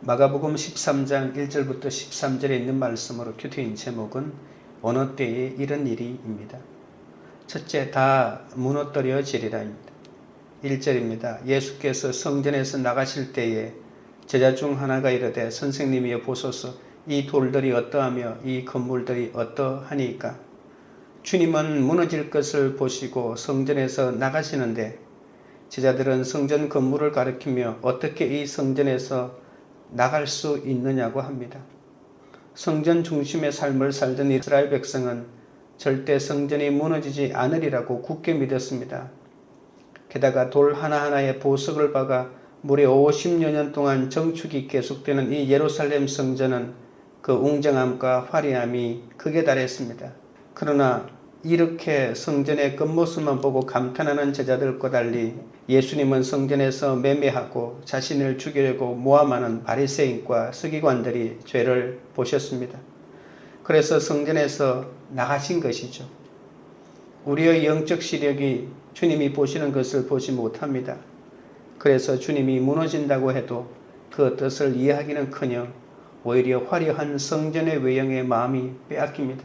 마가복음 13장 1절부터 13절에 있는 말씀으로 큐트인 제목은 어느 때에 이런 일이입니다. 첫째, 다 무너뜨려지리라입니다. 1절입니다. 예수께서 성전에서 나가실 때에 제자 중 하나가 이르되 선생님이여 보소서 이 돌들이 어떠하며 이 건물들이 어떠하니까. 주님은 무너질 것을 보시고 성전에서 나가시는데 제자들은 성전 건물을 가리키며 어떻게 이 성전에서 나갈 수 있느냐고 합니다. 성전 중심의 삶을 살던 이스라엘 백성은 절대 성전이 무너지지 않으리라고 굳게 믿었습니다. 게다가 돌 하나하나에 보석을 박아 무려 50여 년 동안 정축이 계속되는 이 예루살렘 성전은 그 웅장함과 화려함이 극에 달했습니다. 그러나 이렇게 성전의 겉모습만 보고 감탄하는 제자들과 달리 예수님은 성전에서 매매하고 자신을 죽이려고 모함하는 바리새인과 서기관들이 죄를 보셨습니다. 그래서 성전에서 나가신 것이죠. 우리의 영적 시력이 주님이 보시는 것을 보지 못합니다. 그래서 주님이 무너진다고 해도 그 뜻을 이해하기는커녕 오히려 화려한 성전의 외형에 마음이 빼앗깁니다.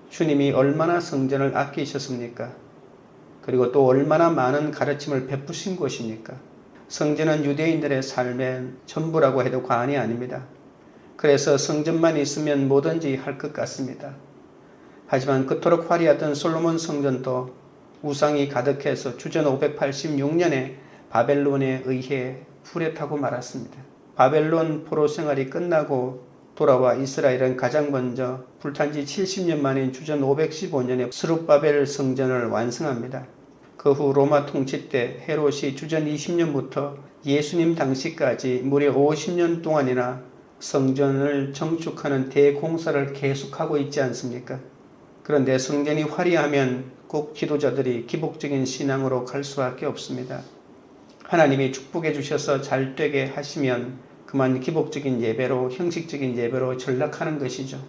주님이 얼마나 성전을 아끼셨습니까? 그리고 또 얼마나 많은 가르침을 베푸신 것입니까? 성전은 유대인들의 삶의 전부라고 해도 과언이 아닙니다. 그래서 성전만 있으면 뭐든지 할 것 같습니다. 하지만 그토록 화려하던 솔로몬 성전도 우상이 가득해서 주전 586년에 바벨론에 의해 불에 타고 말았습니다. 바벨론 포로 생활이 끝나고 돌아와 이스라엘은 가장 먼저 불탄 지 70년 만인 주전 515년에 스룹바벨 성전을 완성합니다. 그 후 로마 통치 때 헤롯이 주전 20년부터 예수님 당시까지 무려 50년 동안이나 성전을 정축하는 대공사를 계속하고 있지 않습니까? 그런데 성전이 화려하면 꼭 지도자들이 기복적인 신앙으로 갈 수밖에 없습니다. 하나님이 축복해 주셔서 잘 되게 하시면 그만 기복적인 예배로, 형식적인 예배로 전락하는 것이죠.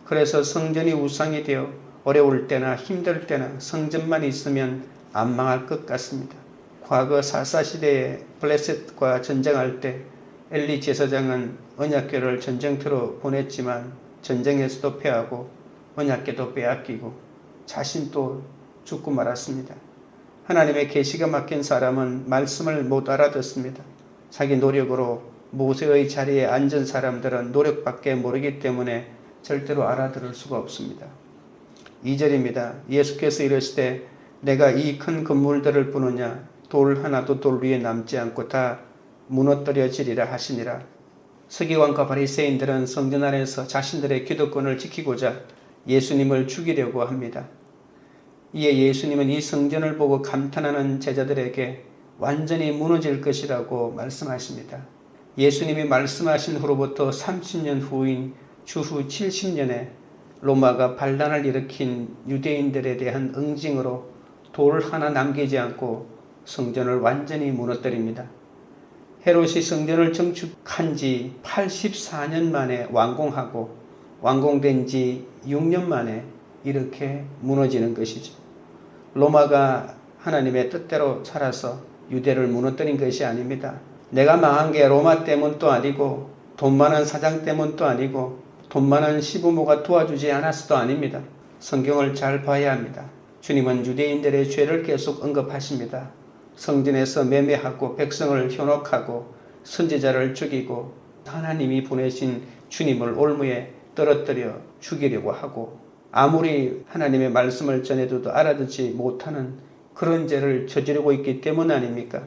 그래서 성전이 우상이 되어 어려울 때나 힘들 때나 성전만 있으면 안 망할 것 같습니다. 과거 사사시대에 블레셋과 전쟁할 때 엘리 제사장은 언약궤를 전쟁터로 보냈지만 전쟁에서도 패하고 언약궤도 빼앗기고 자신도 죽고 말았습니다. 하나님의 계시가 막힌 사람은 말씀을 못 알아듣습니다. 자기 노력으로 모세의 자리에 앉은 사람들은 노력밖에 모르기 때문에 절대로 알아들을 수가 없습니다. 2절입니다. 예수께서 이르시되 내가 이 큰 건물들을 보느냐 돌 하나도 돌 위에 남지 않고 다 무너뜨려지리라 하시니라. 서기관과 바리새인들은 성전 안에서 자신들의 기득권을 지키고자 예수님을 죽이려고 합니다. 이에 예수님은 이 성전을 보고 감탄하는 제자들에게 완전히 무너질 것이라고 말씀하십니다. 예수님이 말씀하신 후로부터 30년 후인 주후 70년에 로마가 반란을 일으킨 유대인들에 대한 응징으로 돌 하나 남기지 않고 성전을 완전히 무너뜨립니다. 헤롯이 성전을 정축한 지 84년 만에 완공하고 완공된 지 6년 만에 이렇게 무너지는 것이죠. 로마가 하나님의 뜻대로 살아서 유대를 무너뜨린 것이 아닙니다. 내가 망한 게 로마 때문도 아니고 돈 많은 사장 때문도 아니고 돈 많은 시부모가 도와주지 않아서도 아닙니다. 성경을 잘 봐야 합니다. 주님은 유대인들의 죄를 계속 언급하십니다. 성전에서 매매하고 백성을 현혹하고 선지자를 죽이고 하나님이 보내신 주님을 올무에 떨어뜨려 죽이려고 하고 아무리 하나님의 말씀을 전해도 알아듣지 못하는 그런 죄를 저지르고 있기 때문 아닙니까?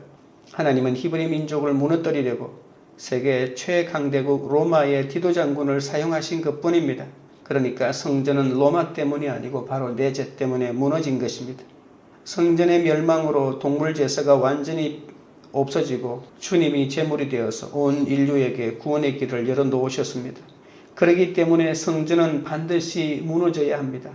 하나님은 히브리 민족을 무너뜨리려고 세계 최강대국 로마의 디도장군을 사용하신 것뿐입니다. 그러니까 성전은 로마 때문이 아니고 바로 내 죄 때문에 무너진 것입니다. 성전의 멸망으로 동물 제사가 완전히 없어지고 주님이 제물이 되어서 온 인류에게 구원의 길을 열어놓으셨습니다. 그렇기 때문에 성전은 반드시 무너져야 합니다.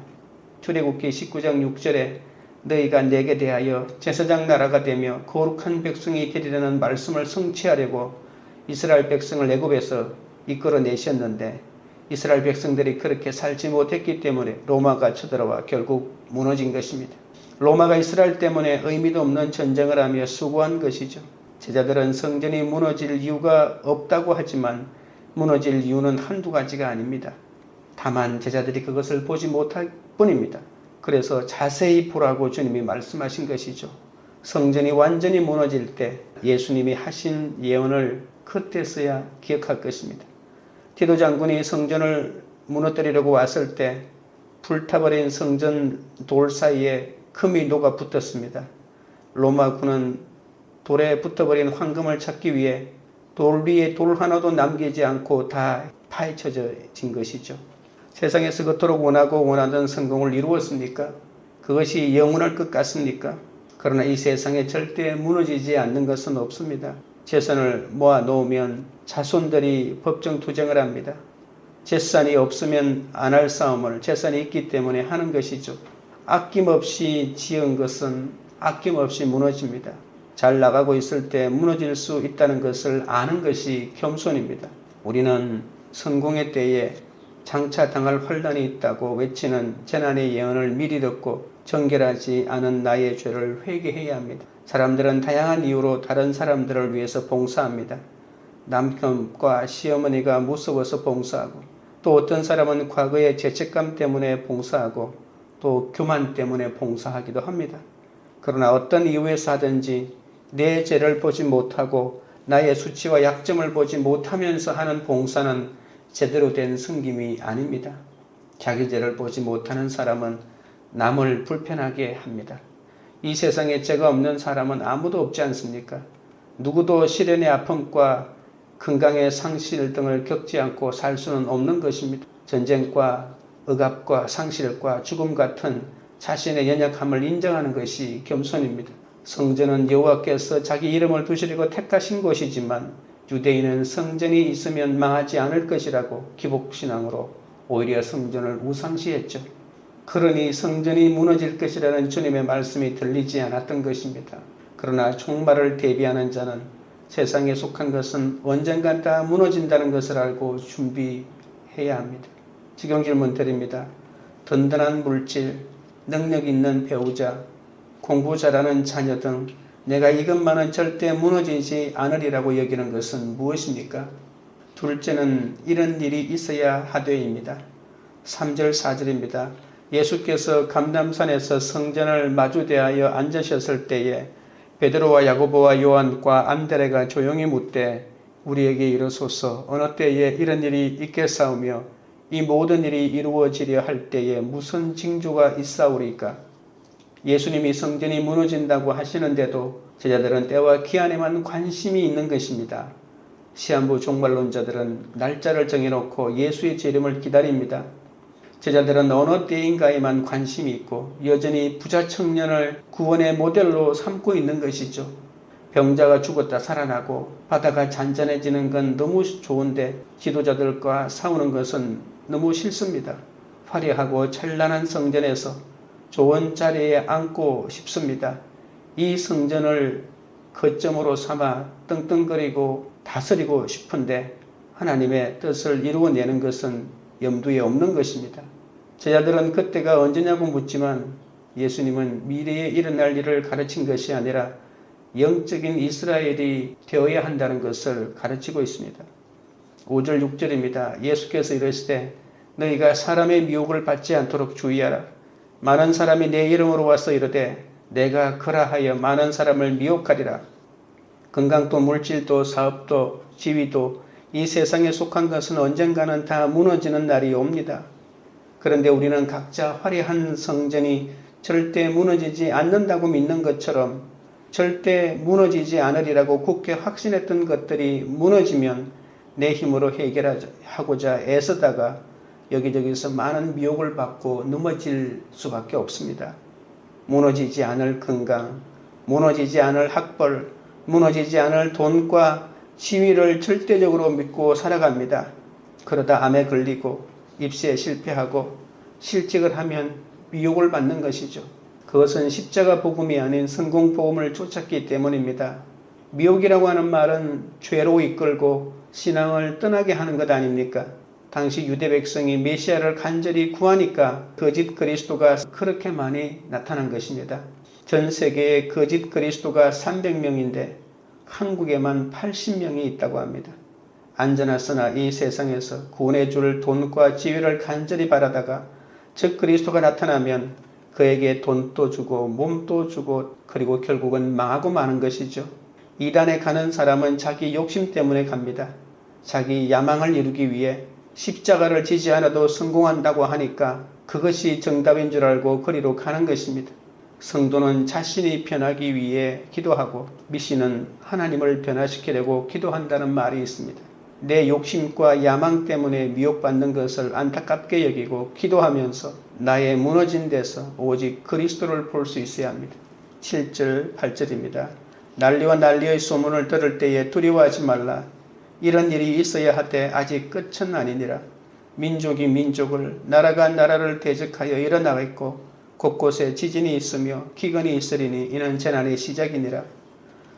출애굽기 19장 6절에 너희가 내게 대하여 제사장 나라가 되며 거룩한 백성이 되리라는 말씀을 성취하려고 이스라엘 백성을 애굽에서 이끌어내셨는데 이스라엘 백성들이 그렇게 살지 못했기 때문에 로마가 쳐들어와 결국 무너진 것입니다. 로마가 이스라엘 때문에 의미도 없는 전쟁을 하며 수고한 것이죠. 제자들은 성전이 무너질 이유가 없다고 하지만 무너질 이유는 한두 가지가 아닙니다. 다만 제자들이 그것을 보지 못할 뿐입니다. 그래서 자세히 보라고 주님이 말씀하신 것이죠. 성전이 완전히 무너질 때 예수님이 하신 예언을 그때서야 기억할 것입니다. 디도 장군이 성전을 무너뜨리려고 왔을 때 불타버린 성전 돌 사이에 금이 녹아 붙었습니다. 로마군은 돌에 붙어버린 황금을 찾기 위해 돌 위에 돌 하나도 남기지 않고 다 파헤쳐진 것이죠. 세상에서 그토록 원하던 성공을 이루었습니까? 그것이 영원할 것 같습니까? 그러나 이 세상에 절대 무너지지 않는 것은 없습니다. 재산을 모아 놓으면 자손들이 법정 투쟁을 합니다. 재산이 없으면 안 할 싸움을 재산이 있기 때문에 하는 것이죠. 아낌없이 지은 것은 아낌없이 무너집니다. 잘 나가고 있을 때 무너질 수 있다는 것을 아는 것이 겸손입니다. 우리는 성공의 때에 장차 당할 환난이 있다고 외치는 재난의 예언을 미리 듣고 정결하지 않은 나의 죄를 회개해야 합니다. 사람들은 다양한 이유로 다른 사람들을 위해서 봉사합니다. 남편과 시어머니가 무서워서 봉사하고, 또 어떤 사람은 과거의 죄책감 때문에 봉사하고, 또 교만 때문에 봉사하기도 합니다. 그러나 어떤 이유에서 하든지 내 죄를 보지 못하고 나의 수치와 약점을 보지 못하면서 하는 봉사는 제대로 된 섬김이 아닙니다. 자기 죄를 보지 못하는 사람은 남을 불편하게 합니다. 이 세상에 죄가 없는 사람은 아무도 없지 않습니까? 누구도 시련의 아픔과 건강의 상실 등을 겪지 않고 살 수는 없는 것입니다. 전쟁과 억압과 상실과 죽음 같은 자신의 연약함을 인정하는 것이 겸손입니다. 성전은 여호와께서 자기 이름을 두시려고 택하신 곳이지만 유대인은 성전이 있으면 망하지 않을 것이라고 기복신앙으로 오히려 성전을 우상시했죠. 그러니 성전이 무너질 것이라는 주님의 말씀이 들리지 않았던 것입니다. 그러나 종말을 대비하는 자는 세상에 속한 것은 언젠간 다 무너진다는 것을 알고 준비해야 합니다. 직영 질문 드립니다. 든든한 물질, 능력 있는 배우자, 공부 잘하는 자녀 등 내가 이것만은 절대 무너지지 않으리라고 여기는 것은 무엇입니까? 둘째는 이런 일이 있어야 하되입니다. 3절 4절입니다. 예수께서 감람산에서 성전을 마주대하여 앉으셨을 때에 베드로와 야고보와 요한과 안드레가 조용히 묻되 우리에게 이르소서 어느 때에 이런 일이 있겠사오며 이 모든 일이 이루어지려 할 때에 무슨 징조가 있사오리까? 예수님이 성전이 무너진다고 하시는데도 제자들은 때와 기한에만 관심이 있는 것입니다. 시한부 종말론자들은 날짜를 정해놓고 예수의 재림을 기다립니다. 제자들은 어느 때인가에만 관심이 있고 여전히 부자 청년을 구원의 모델로 삼고 있는 것이죠. 병자가 죽었다 살아나고 바다가 잔잔해지는 건 너무 좋은데 지도자들과 싸우는 것은 너무 싫습니다. 화려하고 찬란한 성전에서 좋은 자리에 앉고 싶습니다. 이 성전을 거점으로 삼아 떵떵거리고 다스리고 싶은데 하나님의 뜻을 이루어내는 것은 염두에 없는 것입니다. 제자들은 그때가 언제냐고 묻지만 예수님은 미래에 일어날 일을 가르친 것이 아니라 영적인 이스라엘이 되어야 한다는 것을 가르치고 있습니다. 5절 6절입니다. 예수께서 이르시되 너희가 사람의 미혹을 받지 않도록 주의하라. 많은 사람이 내 이름으로 와서 이르되 내가 그라하여 많은 사람을 미혹하리라. 건강도 물질도 사업도 지위도 이 세상에 속한 것은 언젠가는 다 무너지는 날이 옵니다. 그런데 우리는 각자 화려한 성전이 절대 무너지지 않는다고 믿는 것처럼 절대 무너지지 않으리라고 굳게 확신했던 것들이 무너지면 내 힘으로 해결하고자 애쓰다가 여기저기서 많은 미혹을 받고 넘어질 수밖에 없습니다. 무너지지 않을 건강, 무너지지 않을 학벌, 무너지지 않을 돈과 지위를 절대적으로 믿고 살아갑니다. 그러다 암에 걸리고 입시에 실패하고 실직을 하면 미혹을 받는 것이죠. 그것은 십자가 복음이 아닌 성공 복음을 쫓았기 때문입니다. 미혹이라고 하는 말은 죄로 이끌고 신앙을 떠나게 하는 것 아닙니까? 당시 유대 백성이 메시아를 간절히 구하니까 거짓 그리스도가 그렇게 많이 나타난 것입니다. 전 세계에 거짓 그리스도가 300명인데 한국에만 80명이 있다고 합니다. 안전하으나 이 세상에서 구원해 줄 돈과 지위를 간절히 바라다가 즉 그리스도가 나타나면 그에게 돈도 주고 몸도 주고 그리고 결국은 망하고 마는 것이죠. 이단에 가는 사람은 자기 욕심 때문에 갑니다. 자기 야망을 이루기 위해 십자가를 지지 않아도 성공한다고 하니까 그것이 정답인 줄 알고 그리로 가는 것입니다. 성도는 자신이 변하기 위해 기도하고 미신은 하나님을 변화시키려고 기도한다는 말이 있습니다. 내 욕심과 야망 때문에 미혹받는 것을 안타깝게 여기고 기도하면서 나의 무너진 데서 오직 그리스도를 볼 수 있어야 합니다. 7절 8절입니다. 난리와 난리의 소문을 들을 때에 두려워하지 말라. 이런 일이 있어야 하되 아직 끝은 아니니라. 민족이 민족을 나라가 나라를 대적하여 일어나겠고 곳곳에 지진이 있으며 기근이 있으리니 이는 재난의 시작이니라.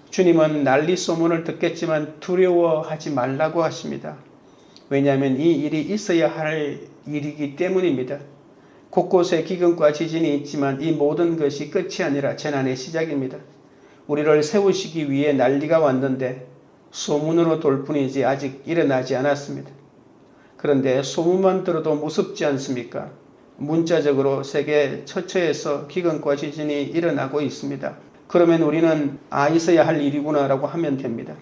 주님은 난리 소문을 듣겠지만 두려워하지 말라고 하십니다. 왜냐하면 이 일이 있어야 할 일이기 때문입니다. 곳곳에 기근과 지진이 있지만 이 모든 것이 끝이 아니라 재난의 시작입니다. 우리를 세우시기 위해 난리가 왔는데 소문으로 돌 뿐이지 아직 일어나지 않았습니다. 그런데 소문만 들어도 무섭지 않습니까? 문자적으로 세계 처처에서 기근과 지진이 일어나고 있습니다. 그러면 우리는 있어야 할 일이구나 라고 하면 됩니다.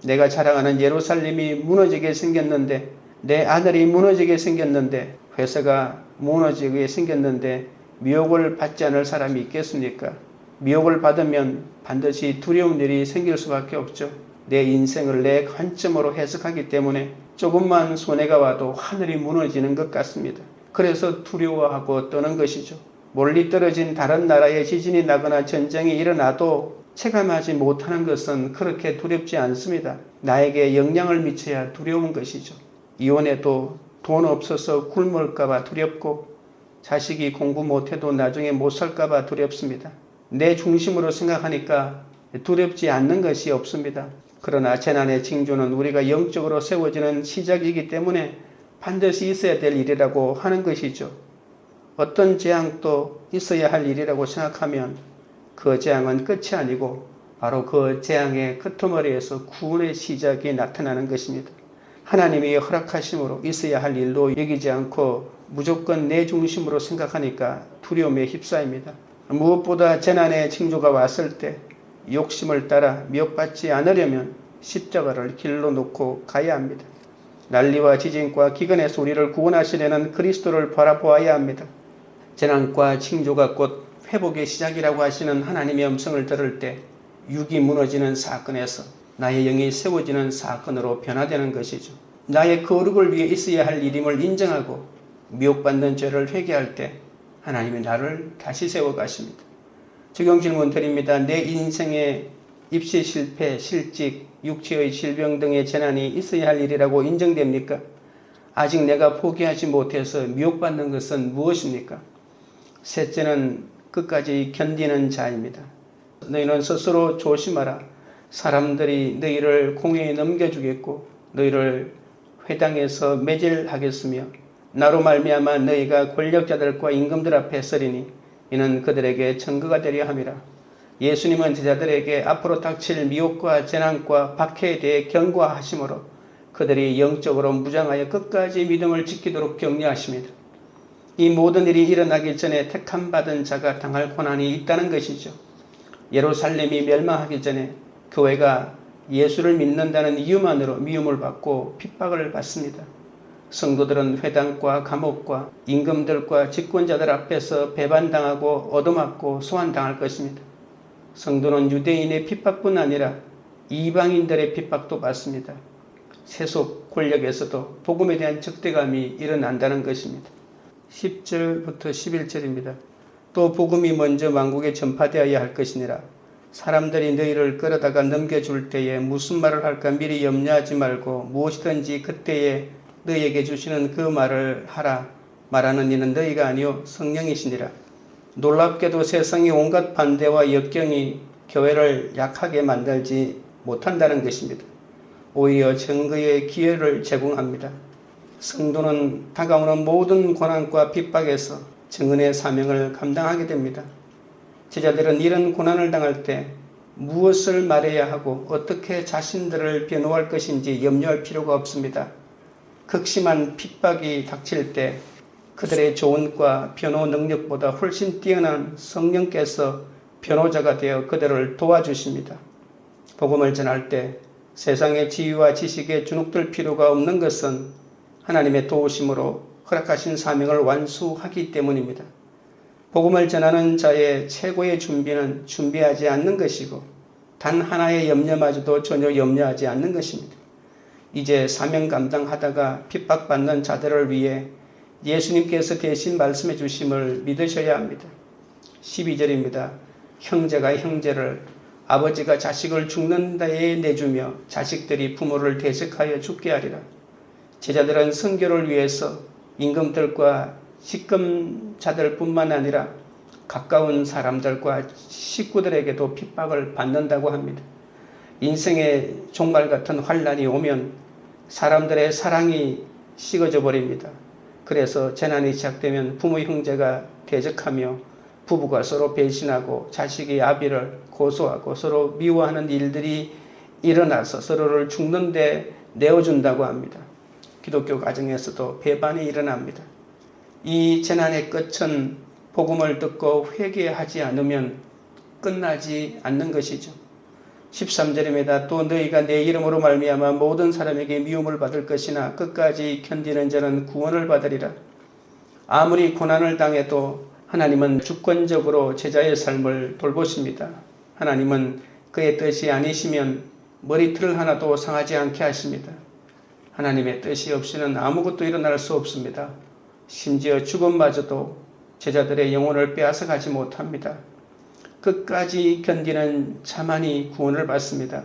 내가 자랑하는 예루살렘이 무너지게 생겼는데, 내 아들이 무너지게 생겼는데, 회사가 무너지게 생겼는데 미혹을 받지 않을 사람이 있겠습니까? 미혹을 받으면 반드시 두려운 일이 생길 수밖에 없죠. 내 인생을 내 관점으로 해석하기 때문에 조금만 손해가 와도 하늘이 무너지는 것 같습니다. 그래서 두려워하고 떠는 것이죠. 멀리 떨어진 다른 나라에 지진이 나거나 전쟁이 일어나도 체감하지 못하는 것은 그렇게 두렵지 않습니다. 나에게 영향을 미쳐야 두려운 것이죠. 이혼해도 돈 없어서 굶을까봐 두렵고 자식이 공부 못해도 나중에 못 살까봐 두렵습니다. 내 중심으로 생각하니까 두렵지 않는 것이 없습니다. 그러나 재난의 징조는 우리가 영적으로 세워지는 시작이기 때문에 반드시 있어야 될 일이라고 하는 것이죠. 어떤 재앙도 있어야 할 일이라고 생각하면 그 재앙은 끝이 아니고 바로 그 재앙의 끄트머리에서 구원의 시작이 나타나는 것입니다. 하나님이 허락하심으로 있어야 할 일로 여기지 않고 무조건 내 중심으로 생각하니까 두려움에 휩싸입니다. 무엇보다 재난의 징조가 왔을 때 욕심을 따라 미혹받지 않으려면 십자가를 길로 놓고 가야 합니다. 난리와 지진과 기근에서 우리를 구원하시려는 그리스도를 바라보아야 합니다. 재난과 징조가 곧 회복의 시작이라고 하시는 하나님의 음성을 들을 때 육이 무너지는 사건에서 나의 영이 세워지는 사건으로 변화되는 것이죠. 나의 거룩을 위해 있어야 할 일임을 인정하고 미혹받는 죄를 회개할 때 하나님이 나를 다시 세워가십니다. 적용 질문 드립니다. 내 인생에 입시 실패, 실직, 육체의 질병 등의 재난이 있어야 할 일이라고 인정됩니까? 아직 내가 포기하지 못해서 미혹받는 것은 무엇입니까? 셋째는 끝까지 견디는 자입니다. 너희는 스스로 조심하라. 사람들이 너희를 공회에 넘겨주겠고 너희를 회당에서 매질하겠으며 나로 말미암아 너희가 권력자들과 임금들 앞에 서리니 이는 그들에게 증거가 되려 함이라. 예수님은 제자들에게 앞으로 닥칠 미혹과 재난과 박해에 대해 경고하심으로 그들이 영적으로 무장하여 끝까지 믿음을 지키도록 격려하십니다. 이 모든 일이 일어나기 전에 택함받은 자가 당할 고난이 있다는 것이죠. 예루살렘이 멸망하기 전에 교회가 예수를 믿는다는 이유만으로 미움을 받고 핍박을 받습니다. 성도들은 회당과 감옥과 임금들과 집권자들 앞에서 배반당하고 얻어맞고 소환당할 것입니다. 성도는 유대인의 핍박뿐 아니라 이방인들의 핍박도 받습니다. 세속 권력에서도 복음에 대한 적대감이 일어난다는 것입니다. 10절부터 11절입니다. 또 복음이 먼저 만국에 전파되어야 할 것이니라. 사람들이 너희를 끌어다가 넘겨줄 때에 무슨 말을 할까 미리 염려하지 말고 무엇이든지 그때에 너희에게 주시는 그 말을 하라. 말하는 이는 너희가 아니요 성령이시니라. 놀랍게도 세상의 온갖 반대와 역경이 교회를 약하게 만들지 못한다는 것입니다. 오히려 증거의 기회를 제공합니다. 성도는 다가오는 모든 고난과 핍박에서 증언의 사명을 감당하게 됩니다. 제자들은 이런 고난을 당할 때 무엇을 말해야 하고 어떻게 자신들을 변호할 것인지 염려할 필요가 없습니다. 극심한 핍박이 닥칠 때 그들의 조언과 변호 능력보다 훨씬 뛰어난 성령께서 변호자가 되어 그들을 도와주십니다. 복음을 전할 때 세상의 지위와 지식에 주눅들 필요가 없는 것은 하나님의 도우심으로 허락하신 사명을 완수하기 때문입니다. 복음을 전하는 자의 최고의 준비는 준비하지 않는 것이고 단 하나의 염려마저도 전혀 염려하지 않는 것입니다. 이제 사명 감당하다가 핍박받는 자들을 위해 예수님께서 대신 말씀해 주심을 믿으셔야 합니다. 12절입니다. 형제가 형제를, 아버지가 자식을 죽는 데에 내주며 자식들이 부모를 대적하여 죽게 하리라. 제자들은 선교를 위해서 임금들과 식금자들 뿐만 아니라 가까운 사람들과 식구들에게도 핍박을 받는다고 합니다. 인생의 종말 같은 환난이 오면 사람들의 사랑이 식어져 버립니다. 그래서 재난이 시작되면 부모 형제가 대적하며 부부가 서로 배신하고 자식이 아비를 고소하고 서로 미워하는 일들이 일어나서 서로를 죽는데 내어준다고 합니다. 기독교 가정에서도 배반이 일어납니다. 이 재난의 끝은 복음을 듣고 회개하지 않으면 끝나지 않는 것이죠. 13절입니다. 또 너희가 내 이름으로 말미암아 모든 사람에게 미움을 받을 것이나 끝까지 견디는 자는 구원을 받으리라. 아무리 고난을 당해도 하나님은 주권적으로 제자의 삶을 돌보십니다. 하나님은 그의 뜻이 아니시면 머리털 하나도 상하지 않게 하십니다. 하나님의 뜻이 없이는 아무것도 일어날 수 없습니다. 심지어 죽음마저도 제자들의 영혼을 빼앗아가지 못합니다. 끝까지 견디는 자만이 구원을 받습니다.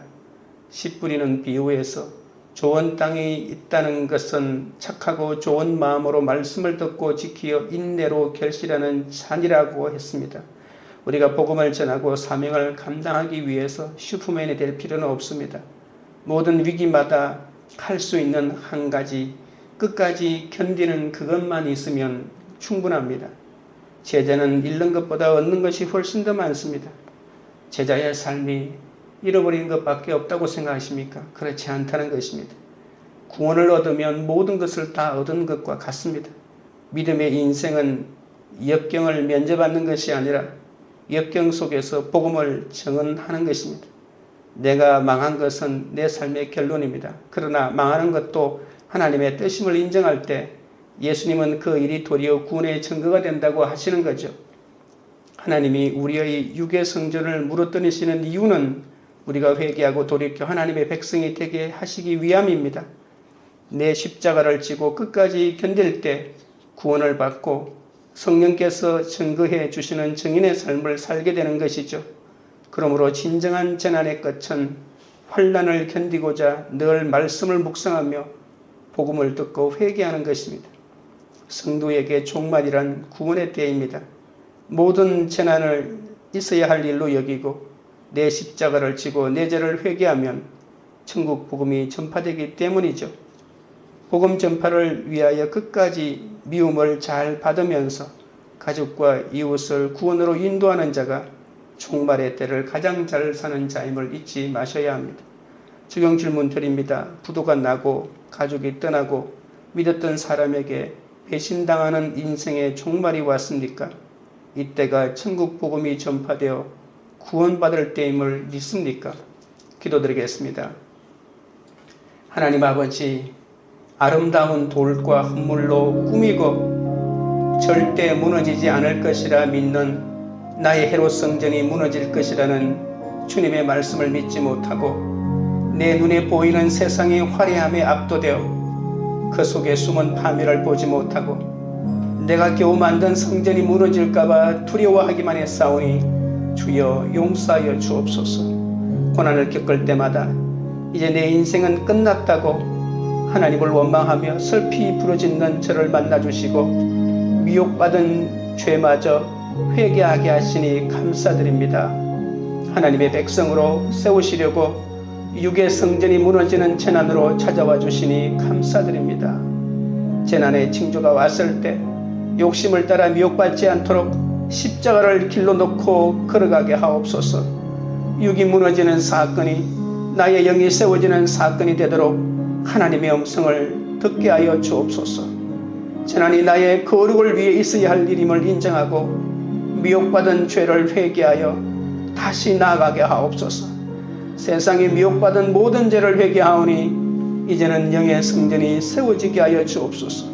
씨 뿌리는 비유에서 좋은 땅이 있다는 것은 착하고 좋은 마음으로 말씀을 듣고 지키어 인내로 결실하는 잔이라고 했습니다. 우리가 복음을 전하고 사명을 감당하기 위해서 슈퍼맨이 될 필요는 없습니다. 모든 위기마다 할 수 있는 한 가지, 끝까지 견디는 그것만 있으면 충분합니다. 제자는 잃는 것보다 얻는 것이 훨씬 더 많습니다. 제자의 삶이 잃어버린 것밖에 없다고 생각하십니까? 그렇지 않다는 것입니다. 구원을 얻으면 모든 것을 다 얻은 것과 같습니다. 믿음의 인생은 역경을 면제받는 것이 아니라 역경 속에서 복음을 증언하는 것입니다. 내가 망한 것은 내 삶의 결론입니다. 그러나 망하는 것도 하나님의 뜻임을 인정할 때 예수님은 그 일이 도리어 구원의 증거가 된다고 하시는 거죠. 하나님이 우리의 육의 성전을 무너뜨리시는 이유는 우리가 회개하고 돌이켜 하나님의 백성이 되게 하시기 위함입니다. 내 십자가를 지고 끝까지 견딜 때 구원을 받고 성령께서 증거해 주시는 증인의 삶을 살게 되는 것이죠. 그러므로 진정한 재난의 끝은 환난을 견디고자 늘 말씀을 묵상하며 복음을 듣고 회개하는 것입니다. 성도에게 종말이란 구원의 때입니다. 모든 재난을 있어야 할 일로 여기고 내 십자가를 지고 내 죄를 회개하면 천국 복음이 전파되기 때문이죠. 복음 전파를 위하여 끝까지 미움을 잘 받으면서 가족과 이웃을 구원으로 인도하는 자가 종말의 때를 가장 잘 사는 자임을 잊지 마셔야 합니다. 적용 질문 드립니다. 부도가 나고 가족이 떠나고 믿었던 사람에게 배신당하는 인생의 종말이 왔습니까? 이때가 천국 복음이 전파되어 구원받을 때임을 믿습니까? 기도드리겠습니다. 하나님 아버지, 아름다운 돌과 흙물로 꾸미고 절대 무너지지 않을 것이라 믿는 나의 헤롯 성전이 무너질 것이라는 주님의 말씀을 믿지 못하고 내 눈에 보이는 세상의 화려함에 압도되어 그 속에 숨은 파멸을 보지 못하고 내가 겨우 만든 성전이 무너질까봐 두려워하기만 했사오니 주여 용서하여 주옵소서. 고난을 겪을 때마다 이제 내 인생은 끝났다고 하나님을 원망하며 슬피 부르짖는 저를 만나주시고 미혹받은 죄마저 회개하게 하시니 감사드립니다. 하나님의 백성으로 세우시려고 육의 성전이 무너지는 재난으로 찾아와 주시니 감사드립니다. 재난의 징조가 왔을 때 욕심을 따라 미혹받지 않도록 십자가를 길로 놓고 걸어가게 하옵소서. 육이 무너지는 사건이 나의 영이 세워지는 사건이 되도록 하나님의 음성을 듣게 하여 주옵소서. 재난이 나의 거룩을 위해 있어야 할 일임을 인정하고 미혹받은 죄를 회개하여 다시 나아가게 하옵소서. 세상에 미혹받은 모든 죄를 회개하오니 이제는 영의 성전이 세워지게 하여 주옵소서.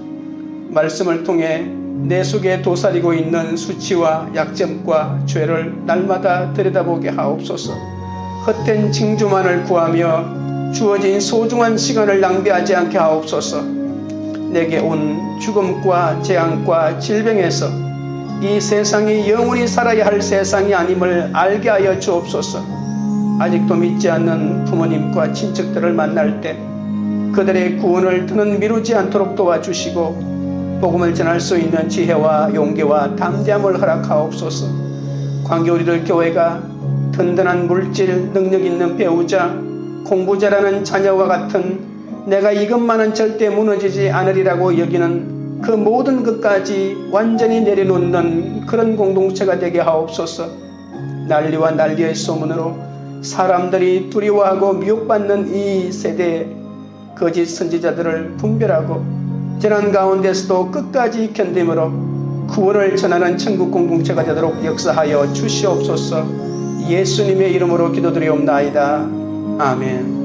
말씀을 통해 내 속에 도사리고 있는 수치와 약점과 죄를 날마다 들여다보게 하옵소서. 헛된 징조만을 구하며 주어진 소중한 시간을 낭비하지 않게 하옵소서. 내게 온 죽음과 재앙과 질병에서 이 세상이 영원히 살아야 할 세상이 아님을 알게 하여 주옵소서. 아직도 믿지 않는 부모님과 친척들을 만날 때 그들의 구원을 더는 미루지 않도록 도와주시고 복음을 전할 수 있는 지혜와 용기와 담대함을 허락하옵소서. 광교우리들 교회가 든든한 물질, 능력 있는 배우자, 공부 잘하는 자녀와 같은 내가 이것만은 절대 무너지지 않으리라고 여기는 그 모든 것까지 완전히 내려놓는 그런 공동체가 되게 하옵소서. 난리와 난리의 소문으로 사람들이 두려워하고 미혹받는 이 세대의 거짓 선지자들을 분별하고 재난 가운데서도 끝까지 견딤으로 구원을 전하는 천국 공동체가 되도록 역사하여 주시옵소서. 예수님의 이름으로 기도드리옵나이다. 아멘.